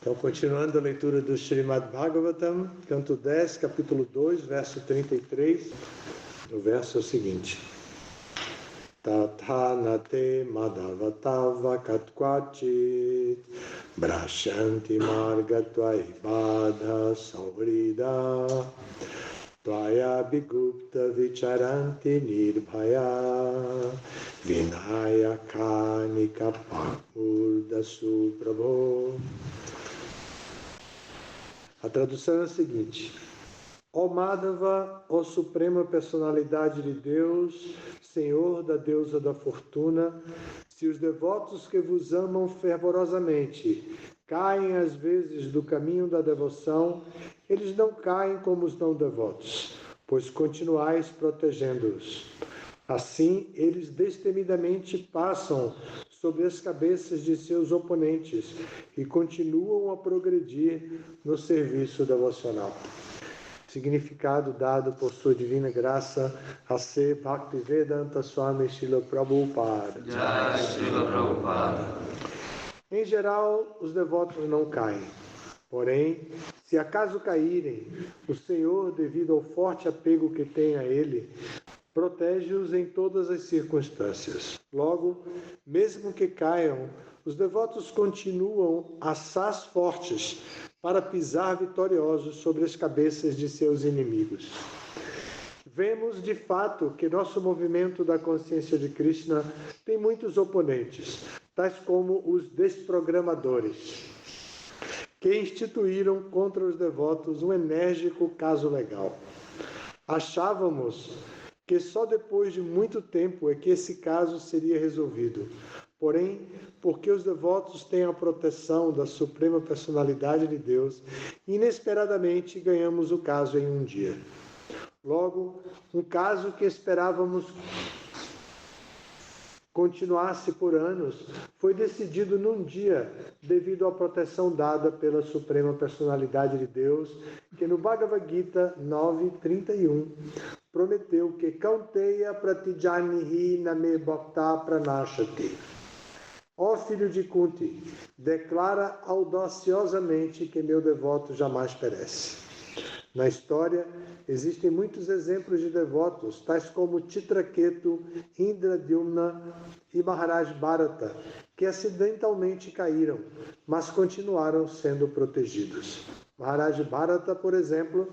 Então, continuando a leitura do Srimad Bhagavatam, canto 10, capítulo 2, verso 33, o verso é o seguinte: Tathanate madhavatava katkvachit brashanti margatvai badha saurida tvaya bigupta vicharanti nirbhaya vinayakanika pakmurdasu prabho. A tradução é a seguinte: Ó Madhava, ó Suprema Personalidade de Deus, Senhor da deusa da fortuna, se os devotos que vos amam fervorosamente caem às vezes do caminho da devoção, eles não caem como os não devotos, pois continuais protegendo-os. Assim, eles destemidamente passam sobre as cabeças de seus oponentes e continuam a progredir no serviço devocional. Significado dado por sua divina graça a ser Bhaktivedanta Swami Srila Prabhupada. Jai Srila Prabhupada. Em geral, os devotos não caem. Porém, se acaso caírem, o Senhor, devido ao forte apego que tem a Ele, protege-os em todas as circunstâncias. Logo, mesmo que caiam, os devotos continuam assaz fortes para pisar vitoriosos sobre as cabeças de seus inimigos. Vemos, de fato, que nosso movimento da consciência de Krishna tem muitos oponentes, tais como os desprogramadores, que instituíram contra os devotos um enérgico caso legal. Achávamos que só depois de muito tempo é que esse caso seria resolvido. Porém, porque os devotos têm a proteção da Suprema Personalidade de Deus, inesperadamente ganhamos o caso em um dia. Logo, um caso que esperávamos continuasse por anos, foi decidido num dia, devido à proteção dada pela Suprema Personalidade de Deus, que no Bhagavad Gita 9:31 prometeu que Kaunteya pratijanihi name bhakta pranashati. Ó filho de Kunti, declara audaciosamente que meu devoto jamais perece. Na história, existem muitos exemplos de devotos, tais como Chitraketu, Indradyumna e Maharaj Bharata, que acidentalmente caíram, mas continuaram sendo protegidos. Maharaj Bharata, por exemplo,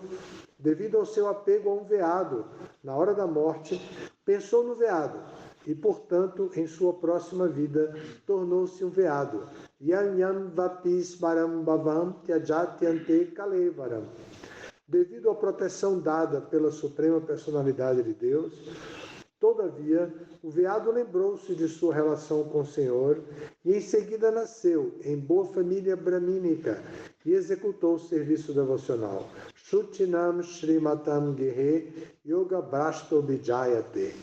devido ao seu apego a um veado, na hora da morte, pensou no veado e, portanto, em sua próxima vida, tornou-se um veado. Yan yan vapis varam bhavam tyajatyante kalevaram. Devido à proteção dada pela Suprema Personalidade de Deus, todavia, o veado lembrou-se de sua relação com o Senhor e em seguida nasceu em boa família bramínica e executou o serviço devocional. Shuchinam Shrimatam Gehe Yoga Brasto Vijayate.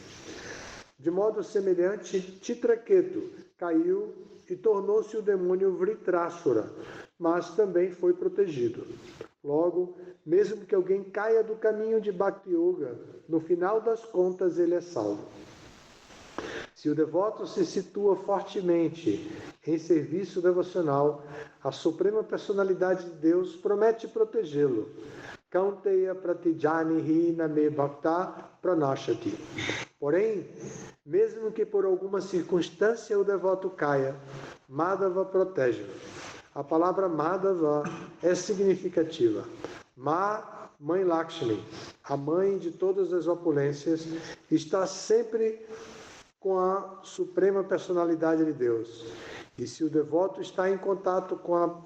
De modo semelhante, Chitraketu caiu e tornou-se o demônio Vritrasura, mas também foi protegido. Logo, mesmo que alguém caia do caminho de Bhakti Yoga, no final das contas ele é salvo. Se o devoto se situa fortemente em serviço devocional, a Suprema Personalidade de Deus promete protegê-lo. Kaunteya pratijanihi name bhakta pranashati. Porém, mesmo que por alguma circunstância o devoto caia, Madhava protege-o. A palavra Madhava é significativa. Ma, mãe Lakshmi, a mãe de todas as opulências, está sempre com a Suprema Personalidade de Deus. E se o devoto está em contato com a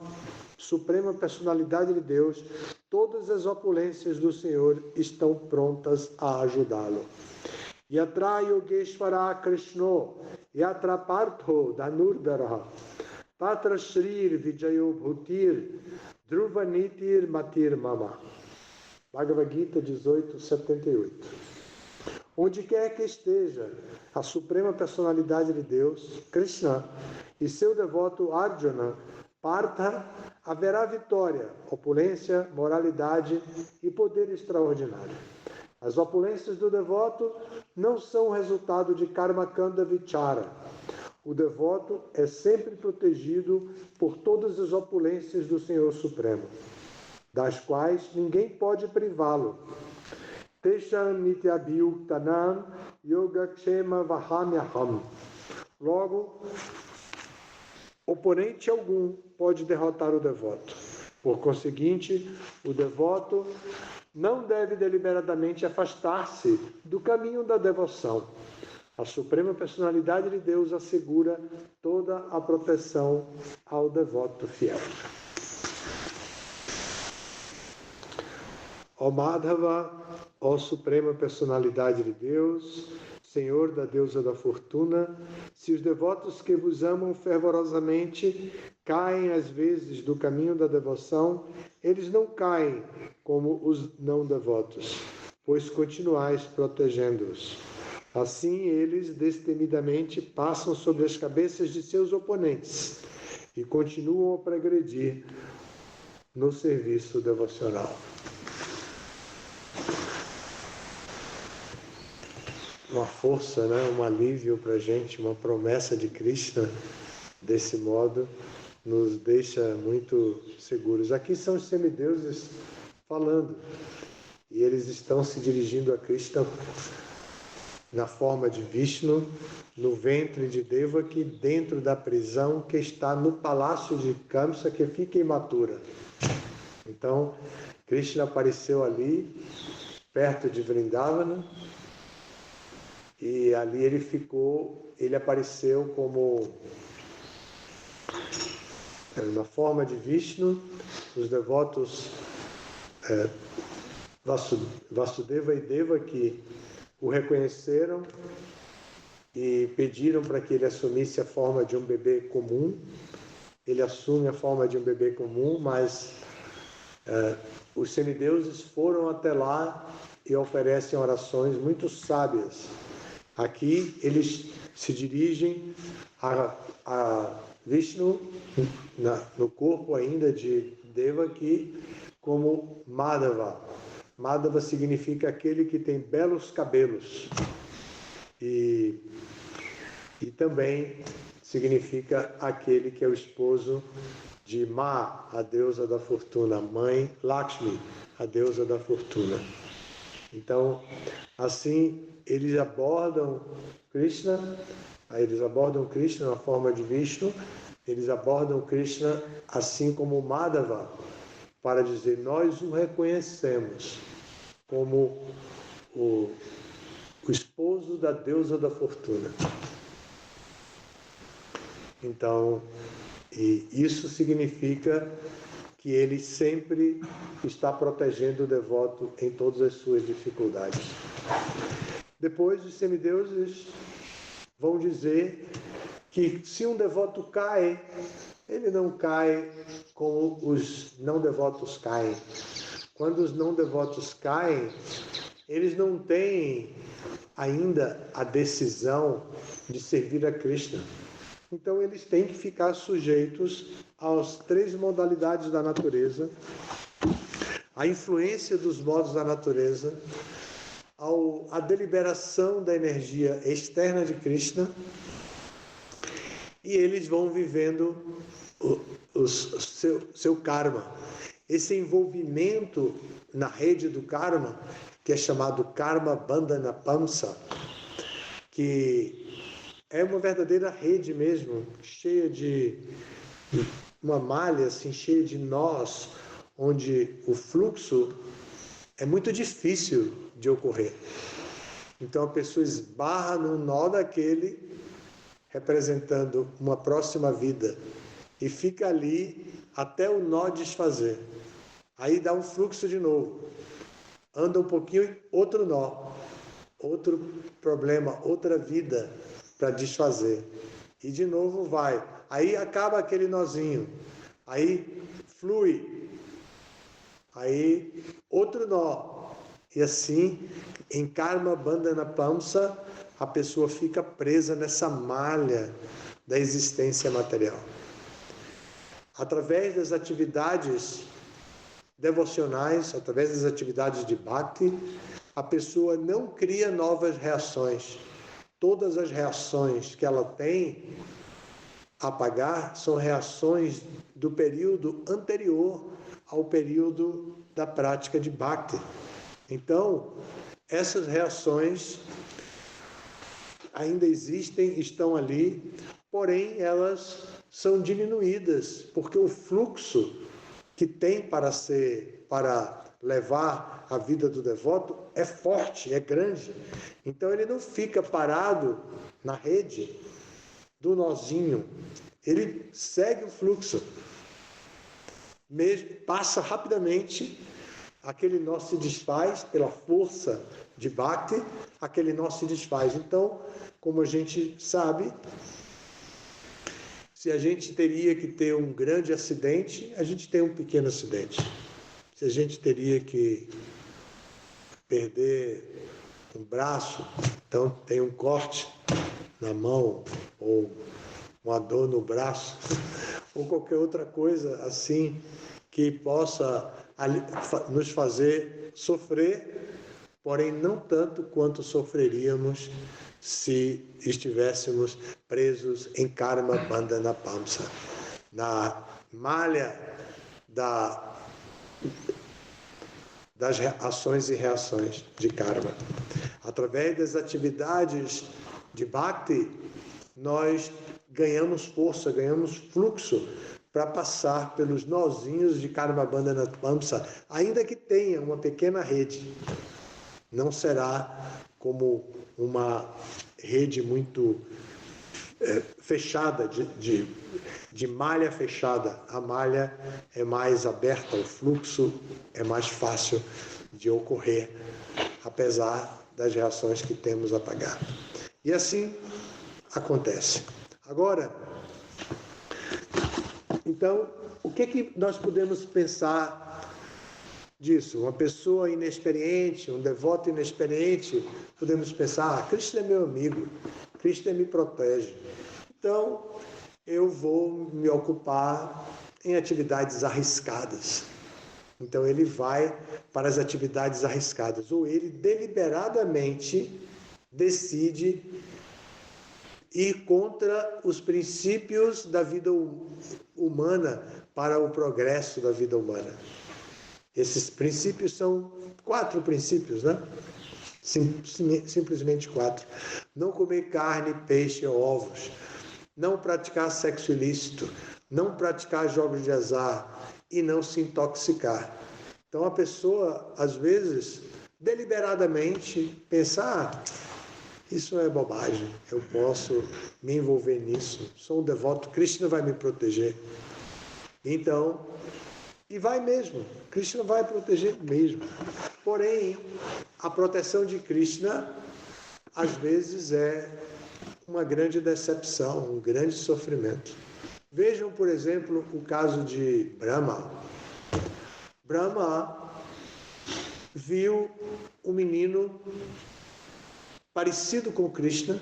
Suprema Personalidade de Deus, todas as opulências do Senhor estão prontas a ajudá-lo. Yatra Yogeshwara Krishno, Yatra Partho Danurdara, Tatra Shrir Vijayo Bhutir, Dhruvanitir Matir Mama. Bhagavad Gita 18:78. Onde quer que esteja a Suprema Personalidade de Deus, Krishna, e seu devoto Arjuna, Partha, haverá vitória, opulência, moralidade e poder extraordinário. As opulências do devoto não são resultado de Karma Kanda Vichara. O devoto é sempre protegido por todas as opulências do Senhor Supremo, das quais ninguém pode privá-lo. Tesham nityabhyuktanam yogakshema vahamyaham. Logo, oponente algum pode derrotar o devoto. Por conseguinte, o devoto não deve deliberadamente afastar-se do caminho da devoção. A Suprema Personalidade de Deus assegura toda a proteção ao devoto fiel. Ó Madhava, ó Suprema Personalidade de Deus, Senhor da deusa da fortuna, se os devotos que vos amam fervorosamente caem às vezes do caminho da devoção, eles não caem como os não devotos, pois continuais protegendo-os. Assim eles destemidamente passam sobre as cabeças de seus oponentes e continuam a progredir no serviço devocional. Uma força, né? Um alívio para a gente, uma promessa de Krishna, desse modo, nos deixa muito seguros. Aqui são os semideuses falando, e eles estão se dirigindo a Krishna na forma de Vishnu, no ventre de Devaki, dentro da prisão que está no palácio de Kamsa, que fica imatura. Então, Krishna apareceu ali, perto de Vrindavana, e ali ele apareceu como na forma de Vishnu. Os devotos Vasudeva e Devaki o reconheceram e pediram para que ele assumisse a forma de um bebê comum. Ele assume a forma de um bebê comum, mas os semideuses foram até lá e oferecem orações muito sábias. Aqui eles se dirigem a Vishnu, no corpo ainda de Devaki, como Madhava. Madhava significa aquele que tem belos cabelos. E também significa aquele que é o esposo de Ma, a deusa da fortuna, mãe Lakshmi, a deusa da fortuna. Então, assim, eles abordam Krishna na forma de Vishnu, eles abordam Krishna assim como Madhava, para dizer, nós o reconhecemos como o esposo da deusa da fortuna. Então, e isso significa que ele sempre está protegendo o devoto em todas as suas dificuldades. Depois, os semideuses vão dizer que se um devoto cai, ele não cai como os não devotos caem. Quando os não devotos caem, eles não têm ainda a decisão de servir a Krishna. Então eles têm que ficar sujeitos às 3 modalidades da natureza, à influência dos modos da natureza, à deliberação da energia externa de Krishna, e eles vão vivendo seu karma. Esse envolvimento na rede do karma, que é chamado Karma Bandhana Pamsa, que é uma verdadeira rede mesmo, cheia de uma malha, assim, cheia de nós, onde o fluxo é muito difícil de ocorrer. Então a pessoa esbarra num nó daquele, representando uma próxima vida, e fica ali até o nó desfazer. Aí dá um fluxo de novo. Anda um pouquinho, outro nó, outro problema, outra vida para desfazer. E de novo vai. Aí acaba aquele nozinho. Aí flui. Aí outro nó. E assim, em Karma Bandhana Pamsa, a pessoa fica presa nessa malha da existência material. Através das atividades devocionais, através das atividades de Bhakti, a pessoa não cria novas reações. todas as reações que ela tem a pagar são reações do período anterior ao período da prática de Bhakti. Então, essas reações ainda existem, estão ali, porém elas são diminuídas, porque o fluxo que tem para levar a vida do devoto é forte, é grande. Então ele não fica parado na rede do nozinho, ele segue o fluxo, mesmo, passa rapidamente, aquele nó se desfaz pela força de Bhakti, aquele nó se desfaz. Então, como a gente sabe, se a gente teria que ter um grande acidente, a gente tem um pequeno acidente. Se a gente teria que perder um braço, então tem um corte na mão, ou uma dor no braço, ou qualquer outra coisa assim que possa nos fazer sofrer, porém não tanto quanto sofreríamos se estivéssemos presos em karma bandhana pamsa, na malha das ações e reações de karma. Através das atividades de Bhakti, nós ganhamos força, ganhamos fluxo para passar pelos nozinhos de karma bandhana pamsa, ainda que tenha uma pequena rede. Não será como uma rede muito fechada, de malha fechada. A malha é mais aberta, o fluxo é mais fácil de ocorrer, apesar das reações que temos a pagar. E assim acontece. Agora, então, o que nós podemos pensar disso? Uma pessoa inexperiente, um devoto inexperiente, podemos pensar, Krishna é meu amigo, Krishna me protege. Então, eu vou me ocupar em atividades arriscadas. Então, ele vai para as atividades arriscadas, ou ele deliberadamente decide ir contra os princípios da vida humana para o progresso da vida humana. Esses princípios são 4 princípios, né? Simplesmente 4. Não comer carne, peixe ou ovos. Não praticar sexo ilícito. Não praticar jogos de azar. E não se intoxicar. Então a pessoa, às vezes, deliberadamente pensar, isso é bobagem, eu posso me envolver nisso. Sou um devoto, Krishna vai me proteger. Então, e vai mesmo, Krishna vai proteger mesmo. Porém, a proteção de Krishna, às vezes, é uma grande decepção, um grande sofrimento. Vejam, por exemplo, o caso de Brahma. Brahma viu um menino parecido com Krishna,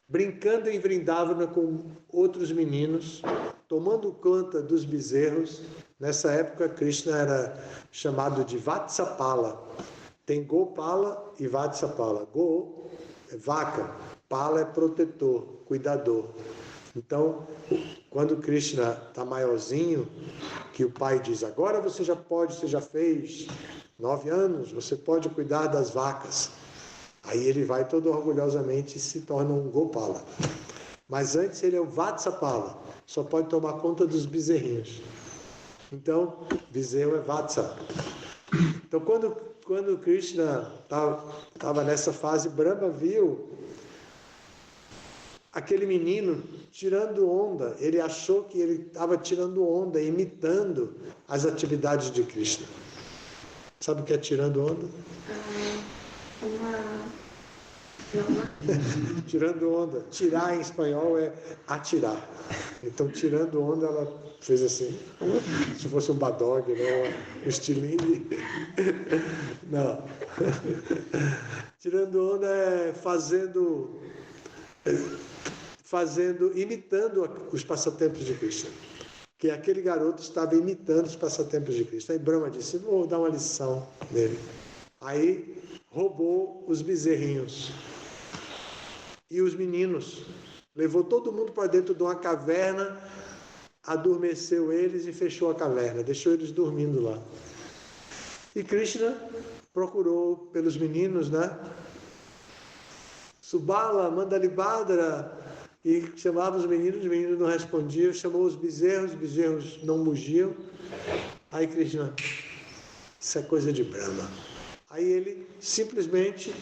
brincando em Vrindavana com outros meninos, tomando conta dos bezerros. Nessa época, Krishna era chamado de Vatsapala. Tem Gopala e Vatsapala. Go é vaca, Pala é protetor, cuidador. Então, quando Krishna está maiorzinho, que o pai diz, agora você já fez 9 anos, você pode cuidar das vacas. Aí ele vai todo orgulhosamente e se torna um Gopala. Mas antes ele é o Vatsapala, só pode tomar conta dos bezerrinhos. Então, bezerro é Vatsa. Então, quando Krishna estava nessa fase, Brahma viu aquele menino tirando onda. Ele achou que ele estava tirando onda, imitando as atividades de Krishna. Sabe o que é tirando onda? Tirando onda. Tirar em espanhol é atirar. Então, tirando onda, ela fez assim, se fosse um badog, né? Um estilingue. Não. Tirando onda é imitando os passatempos de Krishna. Que aquele garoto estava imitando os passatempos de Krishna. Aí Brahma disse, vou dar uma lição nele. Aí roubou os bezerrinhos. e os meninos. Levou todo mundo para dentro de uma caverna, adormeceu eles e fechou a caverna, deixou eles dormindo lá. E Krishna procurou pelos meninos, né? Subala, Mandalibhadra, e chamava os meninos não respondiam, chamou os bezerros não mugiam. Aí Krishna, isso é coisa de Brahma. Aí ele simplesmente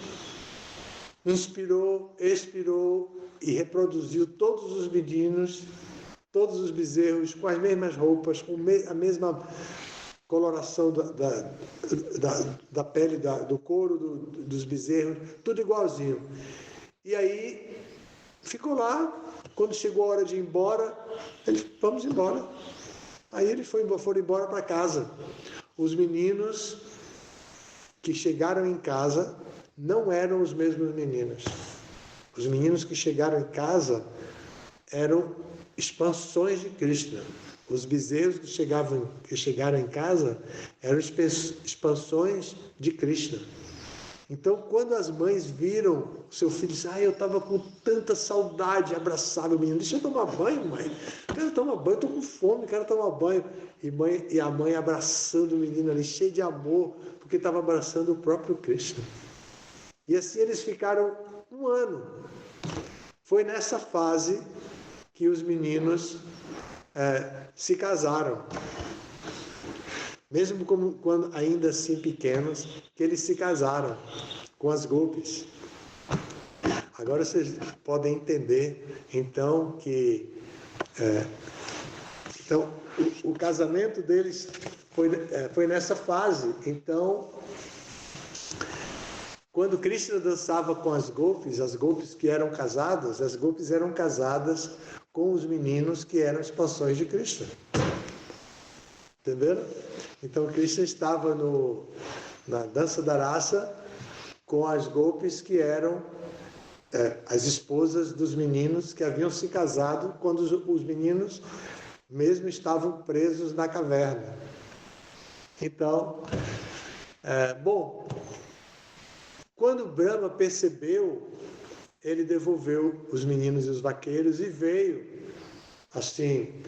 inspirou, expirou e reproduziu todos os meninos, todos os bezerros com as mesmas roupas, com a mesma coloração da pele, do couro dos bezerros, tudo igualzinho. E aí ficou lá, quando chegou a hora de ir embora, ele, vamos embora. Aí eles foram embora para casa. Os meninos que chegaram em casa não eram os mesmos meninos. Os meninos que chegaram em casa eram expansões de Krishna. Os bezerros que chegaram em casa eram expansões de Krishna. Então, quando as mães viram o seu filho, disseram, eu estava com tanta saudade, abraçava o menino, deixa eu tomar banho, mãe. Quero tomar banho, estou com fome, quero tomar banho. E a mãe abraçando o menino ali, cheio de amor, porque estava abraçando o próprio Krishna. E assim eles ficaram 1 ano. Foi nessa fase que os meninos se casaram. Mesmo quando ainda assim pequenos, que eles se casaram com as gopis. Agora vocês podem entender, então, que o casamento deles foi nessa fase. Então, quando Krishna dançava com as gopis que eram casadas, as gopis eram casadas com os meninos que eram expansões de Krishna. Entenderam? Então, Krishna estava na dança da raça com as gopis que eram as esposas dos meninos que haviam se casado quando os meninos mesmo estavam presos na caverna. Então, quando Brahma percebeu, ele devolveu os meninos e os vaqueiros e veio, assim,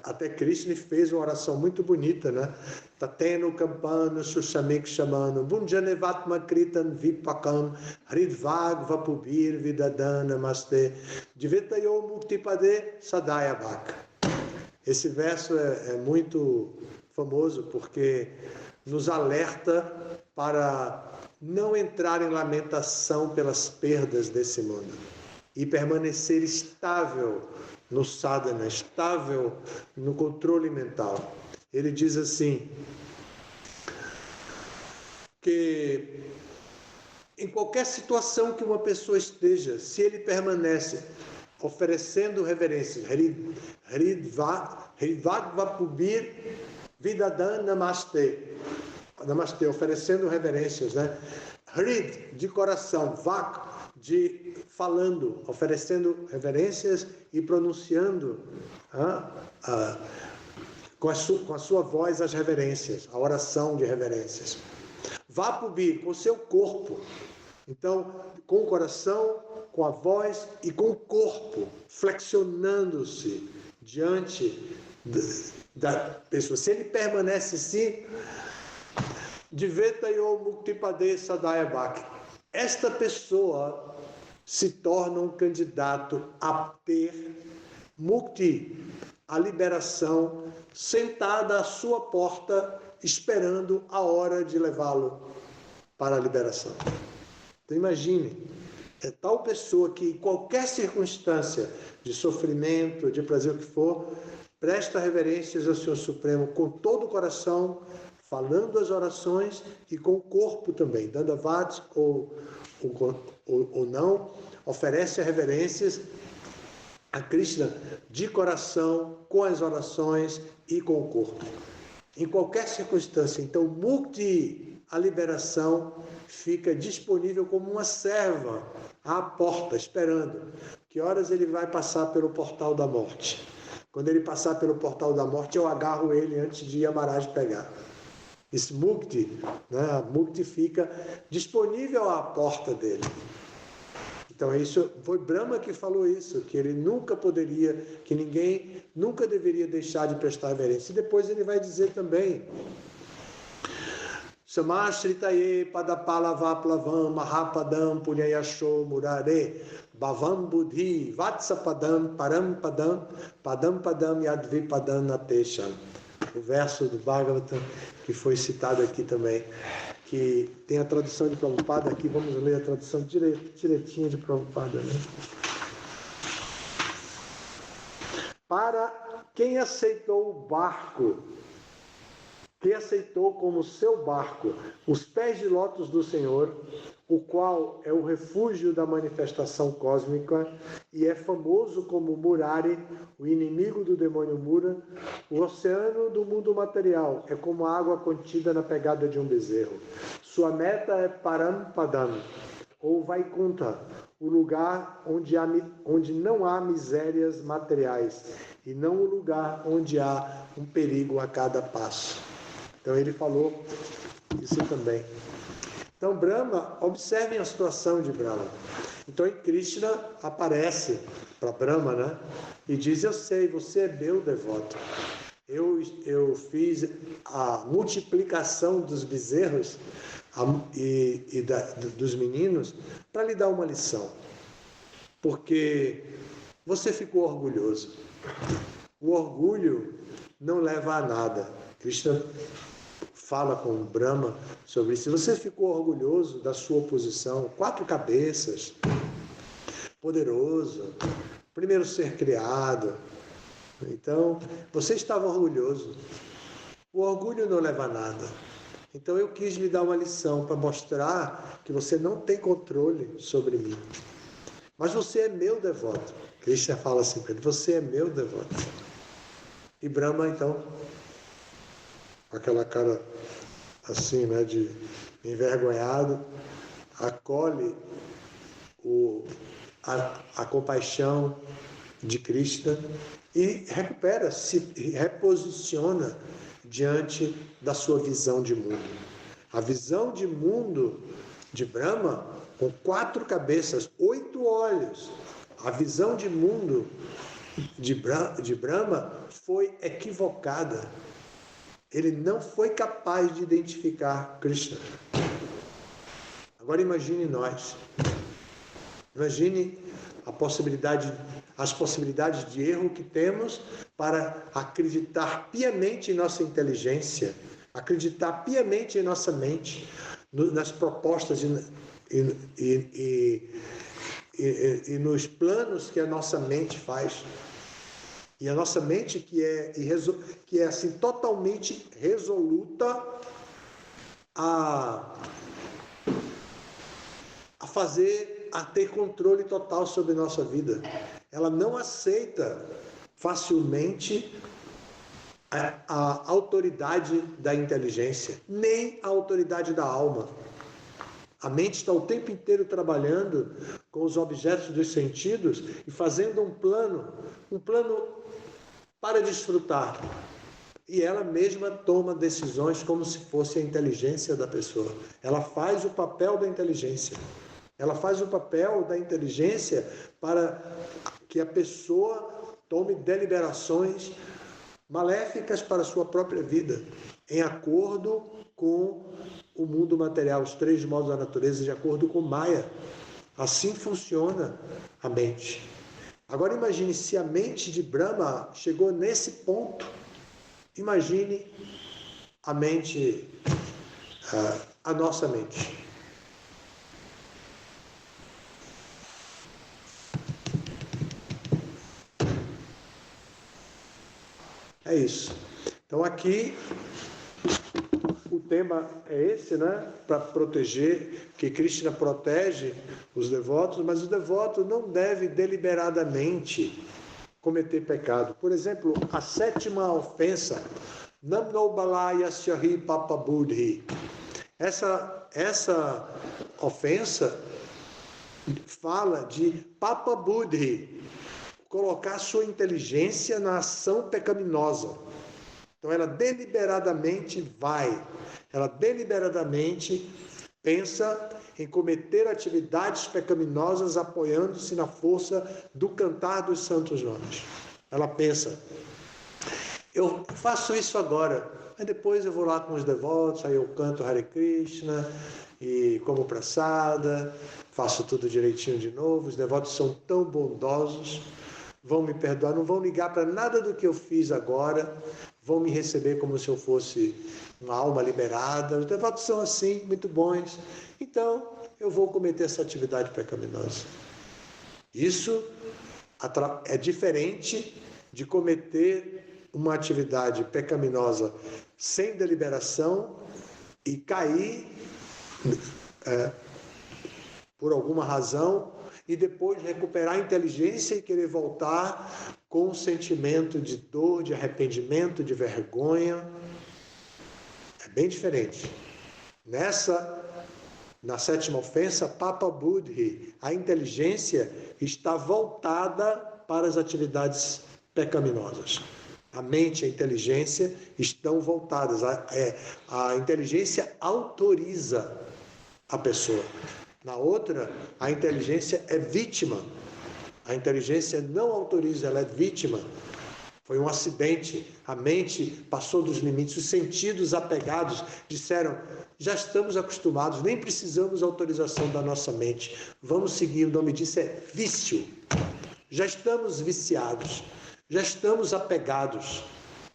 até Krishna fez uma oração muito bonita, né? Tateno kampano sushamik shamano bunjanevatma kritan vipakam hridvag vapubir vidadana maste divetayo muktipade sadayabhak. Esse verso é muito famoso porque nos alerta para não entrar em lamentação pelas perdas desse mundo e permanecer estável no sadhana, estável no controle mental. Ele diz assim, que em qualquer situação que uma pessoa esteja, se ele permanece oferecendo reverências, Hridvag Vapubir Vidadan Namaste, Namaste, oferecendo reverências, né? Hrid, de coração, Vak, de falando, oferecendo reverências e pronunciando com a sua voz as reverências, a oração de reverências. Vapubir, com o seu corpo. Então, com o coração, com a voz e com o corpo, flexionando-se diante da pessoa. Se ele permanece assim, Divetayo Muktipade Sadayabhak, esta pessoa se torna um candidato a ter mukti, a liberação, sentada à sua porta, esperando a hora de levá-lo para a liberação. Então imagine, é tal pessoa que em qualquer circunstância de sofrimento, de prazer, o que for, presta reverências ao Senhor Supremo com todo o coração, falando as orações e com o corpo também, dandavats ou não, oferece reverências a Krishna de coração, com as orações e com o corpo. Em qualquer circunstância, então, mukti, a liberação, fica disponível como uma serva à porta, esperando. Que horas ele vai passar pelo portal da morte? Quando ele passar pelo portal da morte, eu agarro ele antes de Yamaraj pegar. Esse mukti, né, a mukti fica disponível à porta dele. Então isso foi Brahma que falou isso, que ele nunca poderia, que ninguém nunca deveria deixar de prestar reverência. E depois ele vai dizer também: Samashritaye padapala vaplavam mahapadam punyayasho murare bhavam buddhi vatsapadam parampadam padam padam yadvipadam natesham. O verso do Bhagavatam que foi citado aqui também, que tem a tradução de Prabhupada aqui. Vamos ler a tradução direitinha de Prabhupada, né? Para quem aceitou o barco, que aceitou como seu barco os pés de lótus do Senhor, o qual é o refúgio da manifestação cósmica e é famoso como Murari, o inimigo do demônio Mura, o oceano do mundo material é como a água contida na pegada de um bezerro. Sua meta é Parampadam, ou Vaikunta, o lugar onde não há misérias materiais, e não o lugar onde há um perigo a cada passo. Então ele falou isso também. Então Brahma, observem a situação de Brahma. Então Krishna aparece para Brahma, né? E diz: eu sei, você é meu devoto. Eu fiz a multiplicação dos bezerros dos meninos para lhe dar uma lição. Porque você ficou orgulhoso. O orgulho não leva a nada. Krishna fala com Brahma sobre isso. Você ficou orgulhoso da sua posição, 4 cabeças, poderoso, primeiro ser criado. Então, você estava orgulhoso. O orgulho não leva a nada. Então, eu quis lhe dar uma lição para mostrar que você não tem controle sobre mim. Mas você é meu devoto. Krishna fala assim para ele: você é meu devoto. E Brahma, então, aquela cara assim, né, de envergonhado, acolhe a compaixão de Krishna e se reposiciona diante da sua visão de mundo. A visão de mundo de Brahma, com 4 cabeças, 8 olhos, a visão de mundo de Brahma foi equivocada. Ele não foi capaz de identificar Krishna. Agora imagine nós. Imagine as possibilidades de erro que temos para acreditar piamente em nossa inteligência, acreditar piamente em nossa mente, nas propostas e nos planos que a nossa mente faz. E a nossa mente que é assim totalmente resoluta a ter controle total sobre nossa vida. Ela não aceita facilmente a autoridade da inteligência, nem a autoridade da alma. A mente está o tempo inteiro trabalhando com os objetos dos sentidos e fazendo um plano para desfrutar. E ela mesma toma decisões como se fosse a inteligência da pessoa. Ela faz o papel da inteligência. Ela faz o papel da inteligência para que a pessoa tome deliberações maléficas para a sua própria vida, em acordo com o mundo material, os 3 modos da natureza, de acordo com Maya. Assim funciona a mente. Agora imagine se a mente de Brahma chegou nesse ponto. Imagine a mente, a nossa mente. É isso. Então aqui o tema é esse, né? Para proteger, que Krishna protege os devotos, mas o devoto não deve deliberadamente cometer pecado. Por exemplo, a 7ª ofensa, Namno Balaya Syahi Papa Buddhi. Essa ofensa fala de Papa Buddhi, colocar sua inteligência na ação pecaminosa. Então ela deliberadamente pensa em cometer atividades pecaminosas apoiando-se na força do cantar dos santos nomes. Ela pensa, eu faço isso agora, mas depois eu vou lá com os devotos, aí eu canto Hare Krishna e como prasada, faço tudo direitinho de novo. Os devotos são tão bondosos, vão me perdoar, não vão ligar para nada do que eu fiz agora, vão me receber como se eu fosse uma alma liberada. Os devotos são assim, muito bons. Então, eu vou cometer essa atividade pecaminosa. Isso é diferente de cometer uma atividade pecaminosa sem deliberação e cair por alguma razão e depois recuperar a inteligência e querer voltar com um sentimento de dor, de arrependimento, de vergonha. É bem diferente. Na sétima ofensa, Papa Buddhi, a inteligência está voltada para as atividades pecaminosas. A mente e a inteligência estão voltadas. A inteligência autoriza a pessoa. Na outra, a inteligência é vítima. A inteligência não autoriza, ela é vítima. Foi um acidente, a mente passou dos limites, os sentidos apegados disseram, já estamos acostumados, nem precisamos autorização da nossa mente. Vamos seguir, o nome disso é vício. Já estamos viciados, já estamos apegados,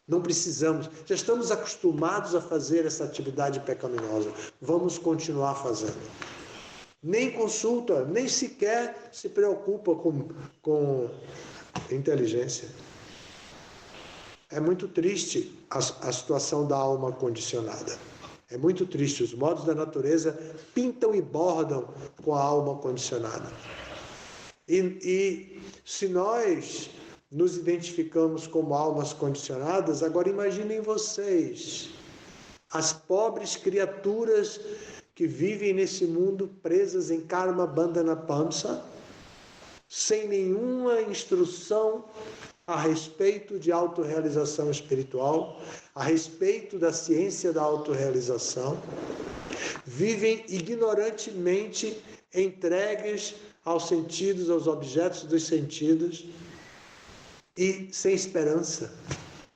não precisamos, já estamos acostumados a fazer essa atividade pecaminosa. Vamos continuar fazendo. Nem consulta, nem sequer se preocupa com inteligência. É muito triste a situação da alma condicionada. É muito triste. Os modos da natureza pintam e bordam com a alma condicionada. E se nós nos identificamos como almas condicionadas, agora imaginem vocês, as pobres criaturas que vivem nesse mundo presas em karma bandhana pamsa, sem nenhuma instrução a respeito de autorrealização espiritual, a respeito da ciência da autorrealização, vivem ignorantemente entregues aos sentidos, aos objetos dos sentidos e sem esperança.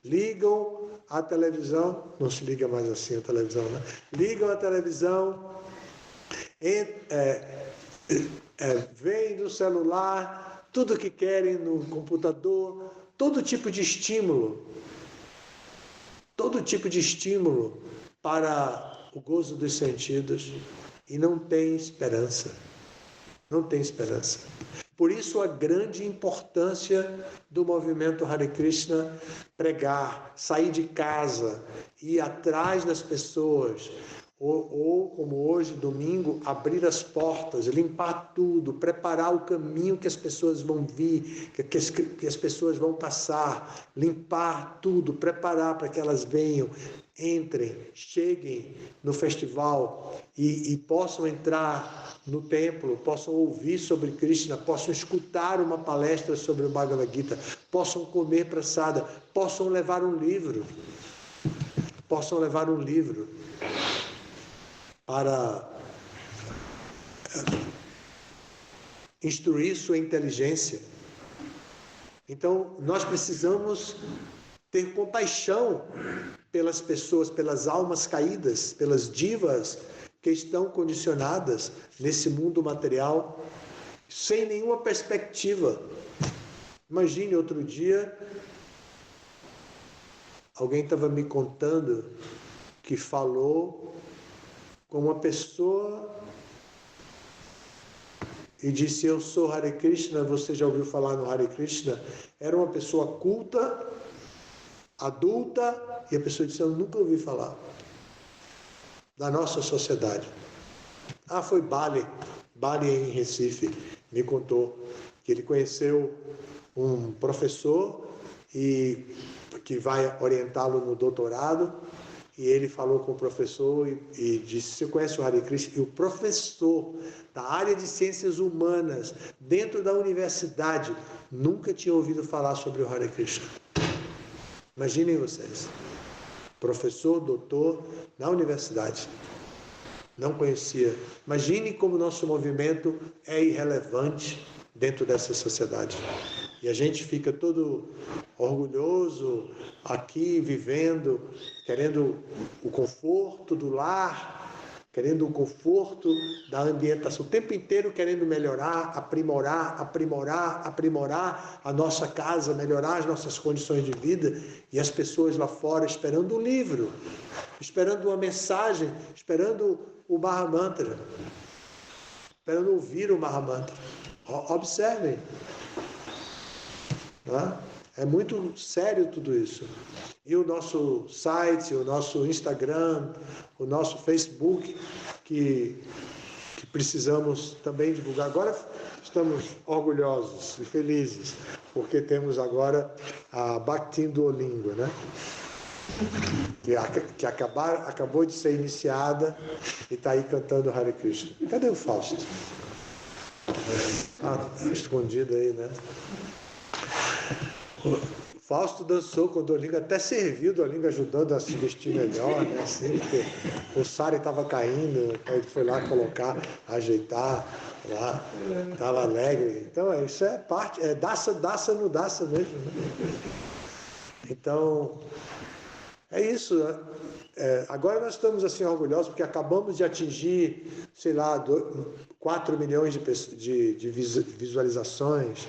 Ligam a televisão, não se liga mais assim a televisão, né? Ligam a televisão, veem no celular, tudo que querem no computador, todo tipo de estímulo para o gozo dos sentidos e não tem esperança. Não tem esperança. Por isso a grande importância do movimento Hare Krishna pregar, sair de casa, ir atrás das pessoas, ou como hoje, domingo, abrir as portas, limpar tudo, preparar o caminho que as pessoas vão vir, que as pessoas vão passar, limpar tudo, preparar para que elas venham, entrem, cheguem no festival e possam entrar no templo, possam ouvir sobre Krishna, possam escutar uma palestra sobre o Bhagavad Gita, possam comer prasada, possam levar um livro para instruir sua inteligência. Então, nós precisamos ter compaixão pelas pessoas, pelas almas caídas, pelas divas que estão condicionadas nesse mundo material, sem nenhuma perspectiva. Imagine, outro dia, alguém estava me contando que falou com uma pessoa e disse, eu sou Hare Krishna, você já ouviu falar no Hare Krishna? Era uma pessoa culta, adulta, e a pessoa disse, eu nunca ouvi falar da nossa sociedade. Foi Bali em Recife, me contou que ele conheceu um professor que vai orientá-lo no doutorado, e ele falou com o professor e disse, você conhece o Hare Krishna? E o professor da área de ciências humanas, dentro da universidade, nunca tinha ouvido falar sobre o Hare Krishna. Imaginem vocês, professor, doutor, na universidade. Não conhecia. Imagine como o nosso movimento é irrelevante dentro dessa sociedade. E a gente fica todo orgulhoso aqui, vivendo, querendo o conforto do lar, querendo o conforto da ambientação, o tempo inteiro querendo melhorar, aprimorar a nossa casa, melhorar as nossas condições de vida, e as pessoas lá fora esperando um livro, esperando uma mensagem, esperando o Mahamantra, esperando ouvir o Mahamantra. Observem. É muito sério tudo isso. E o nosso site, o nosso Instagram, o nosso Facebook, que precisamos também divulgar. Agora estamos orgulhosos e felizes, porque temos agora a Bhakti Duolingo, né? Que acabou de ser iniciada e está aí cantando Hare Krishna. Cadê o Fausto? Escondido aí, né? O Fausto dançou com o Duolingo, até serviu o Duolingo, ajudando a se vestir melhor, né? Assim, porque o sari estava caindo, ele foi lá colocar, ajeitar, lá, estava alegre. Então, isso é parte, daça no daça mesmo, né? Então, é isso, né? Agora nós estamos assim orgulhosos porque acabamos de atingir, 4 milhões de visualizações.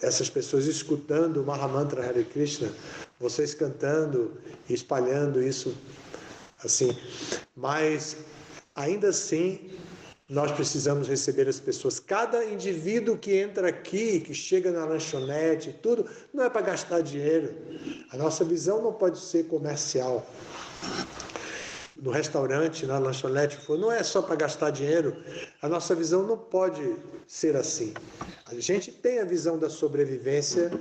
Essas pessoas escutando o Mahamantra Hare Krishna, vocês cantando e espalhando isso, assim. Mas, ainda assim, nós precisamos receber as pessoas. Cada indivíduo que entra aqui, que chega na lanchonete, tudo, não é para gastar dinheiro. A nossa visão não pode ser comercial. No restaurante, na lanchonete, não é só para gastar dinheiro. A nossa visão não pode ser assim. A gente tem a visão da sobrevivência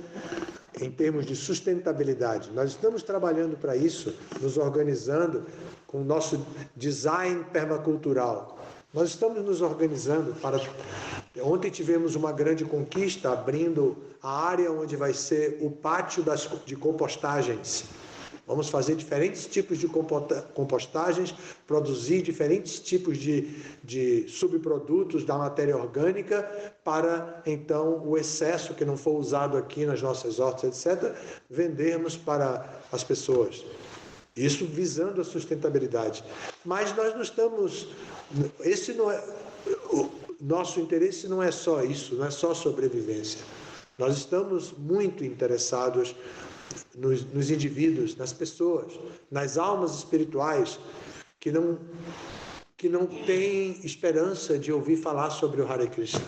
em termos de sustentabilidade. Nós estamos trabalhando para isso, nos organizando com o nosso design permacultural. Nós estamos nos organizando para... Ontem tivemos uma grande conquista, abrindo a área onde vai ser o pátio de compostagens. Vamos fazer diferentes tipos de compostagens, produzir diferentes tipos de subprodutos da matéria orgânica para, então, o excesso que não for usado aqui nas nossas hortas, etc., vendermos para as pessoas. Isso visando a sustentabilidade. Mas nós não estamos... O nosso interesse não é só isso, não é só sobrevivência. Nós estamos muito interessados nos indivíduos, nas pessoas, nas almas espirituais que não têm esperança de ouvir falar sobre o Hare Krishna.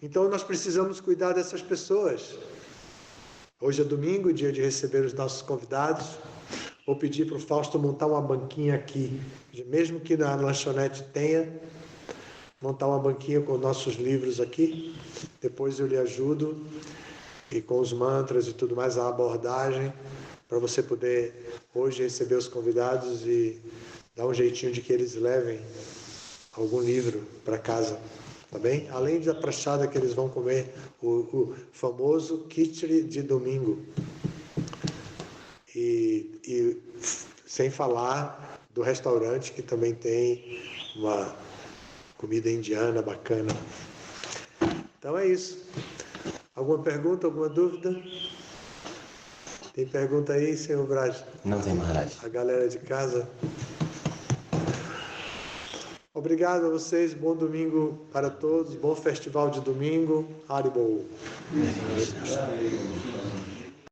Então nós precisamos cuidar dessas pessoas. Hoje é domingo, dia de receber os nossos convidados. Vou pedir para o Fausto montar uma banquinha aqui, mesmo que na lanchonete tenha, montar uma banquinha com nossos livros aqui. Depois eu lhe ajudo. E com os mantras e tudo mais, a abordagem, para você poder hoje receber os convidados e dar um jeitinho de que eles levem algum livro para casa, tá bem? Além da prachada que eles vão comer, o famoso khichdi de domingo. E sem falar do restaurante que também tem uma comida indiana bacana. Então é isso. Alguma pergunta, alguma dúvida? Tem pergunta aí, senhor Braz? Não tem, Maharaj. A galera de casa? Obrigado a vocês, bom domingo para todos, bom festival de domingo. Haribol.